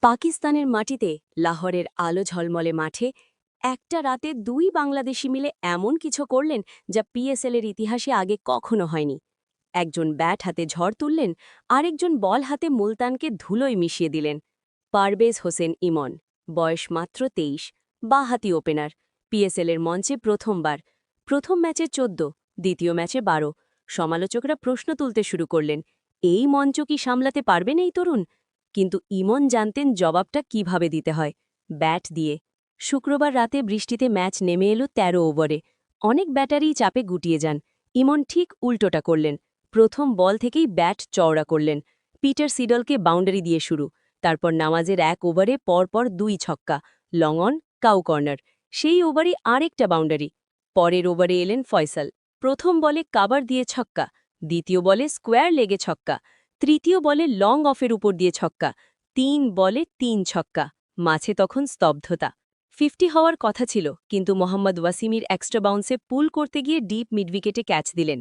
পাকিস্তানের মাটিতে লাহোরের আলো ঝলমলে মাঠে একটা রাতে দুই বাংলাদেশি মিলে এমন কিছু করলেন যা পিএসএলের ইতিহাসে আগে কখনো হয়নি। একজন ব্যাট হাতে ঝড় তুললেন, আরেকজন বল হাতে মুলতানকে ধুলোয় মিশিয়ে দিলেন। পারভেজ হোসেন ইমন, বয়স মাত্র ২৩, বাঁহাতি ওপেনার, পিএসএলের মঞ্চে প্রথমবার। প্রথম ম্যাচে ১৪, দ্বিতীয় ম্যাচে ১২। সমালোচকরা প্রশ্ন তুলতে শুরু করলেন, এই মঞ্চ কি সামলাতে পারবেন এই তরুণ? কিন্তু ইমন জানতেন জবাবটা কিভাবে দিতে হয়, ব্যাট দিয়ে। শুক্রবার রাতে বৃষ্টিতে ম্যাচ নেমে এলো ১৩ ওভারে। অনেক ব্যাটারি চাপে গুটিয়ে যান। ইমন ঠিক উল্টোটা করলেন। প্রথম বল থেকেই ব্যাট চওড়া করলেন। পিটার সিডলকে বাউন্ডারি দিয়ে শুরু। তারপর নামাজের ১ ওভারে পরপর ২ ছক্কা, লং অন, কাউ কর্নার। সেই ওভারে আরেকটা বাউন্ডারি। পরের ওভারে এলেন ফয়সাল। প্রথম বলে কাভার দিয়ে ছক্কা, দ্বিতীয় বলে স্কোয়ার লেগে ছক্কা, তৃতীয় বলে লং অফের উপর দিয়ে ছক্কা। ৩ বলে ৩ ছক্কা। মাঝে তখন স্তব্ধতা। 50 হওয়ার কথা ছিল, কিন্তু মোহাম্মদ ওয়াসিমির এক্সট্রা বাউন্সে পুল করতে গিয়ে ডিপ মিডউইকেটে ক্যাচ দিলেন।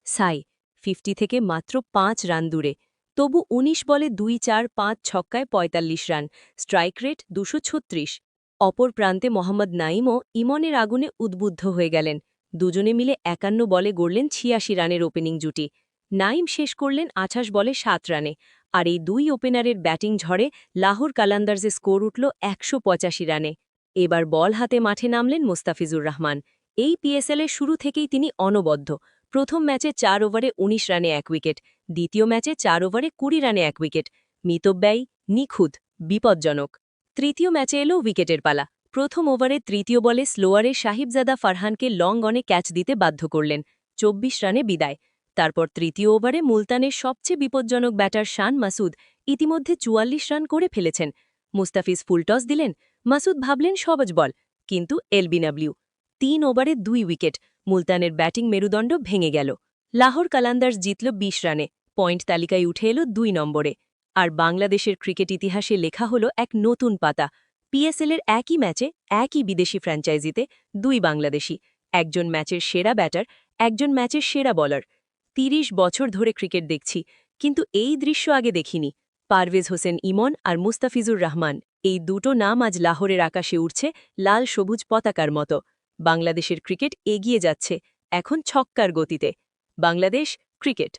সাই 50 থেকে মাত্র ৫ রান দূরে। তবু ১৯ বলে ২-৪-৫ ছক্কায় ৪৫ রান, স্ট্রাইক রেট ২৩৬। অপর প্রান্তে মোহাম্মদ নাইমও ইমনের আগুনে উদ্বুদ্ধ হয়ে গেলেন। দুজনে মিলে ৫১ বলে গড়লেন ৮৬ রানের ওপেনিং জুটি। নাইম শেষ করলেন ২৮ বলে ৭ রানে। আর এই দুই ওপেনারের ব্যাটিং ঝড়ে লাহোর কালান্দার্সে স্কোর উঠল ১৮৫ রানে। এবার বল হাতে মাঠে নামলেন মুস্তাফিজুর রহমান। এই পিএসএলের শুরু থেকেই তিনি অনবদ্য। প্রথম ম্যাচে ৪ ওভারে ১৯ রানে ১ উইকেট, দ্বিতীয় ম্যাচে ৪ ওভারে ২০ রানে ১ উইকেট। মিতব্যয়ী, নিখুঁত, বিপজ্জনক। তৃতীয় ম্যাচে এলো উইকেটের পালা। প্রথম ওভারে তৃতীয় বলে স্লোয়ারে সাহিবজাদা ফারহানকে লং অনে ক্যাচ দিতে বাধ্য করলেন। ২৪ রানে বিদায়। তারপর তৃতীয় ওভারে মুলতানের সবচেয়ে বিপজ্জনক ব্যাটার শান মাসুদ ইতিমধ্যে ৪৪ রান করে ফেলেছেন। মুস্তাফিজ ফুলটস দিলেন। মাসুদ ভাবলেন সহজ বল, কিন্তু এলবিডব্লিউ। ৩ ওভারে ২ উইকেট। মুলতানের ব্যাটিং মেরুদণ্ড ভেঙে গেল। লাহোর কালান্দার্স জিতল ২০ রানে, পয়েন্ট তালিকায় উঠে এল ২ নম্বরে। আর বাংলাদেশের ক্রিকেট ইতিহাসে লেখা হল এক নতুন পাতা। পিএসএলের একই ম্যাচে একই বিদেশি ফ্র্যাঞ্চাইজিতে ২ বাংলাদেশি, একজন ম্যাচের সেরা ব্যাটার, একজন ম্যাচের সেরা বলার। ৩০ বছর ধরে ক্রিকেট দেখছি, কিন্তু এই দৃশ্য আগে দেখিনি। পারভেজ হোসেন ইমন আর মুস্তাফিজুর রহমান, এই দুটো নাম আজ লাহোরের আকাশে উঠছে লাল সবুজ পতাকার মতো। বাংলাদেশের ক্রিকেট এগিয়ে যাচ্ছে, এখন ছক্কার গতিতে। বাংলাদেশ ক্রিকেট।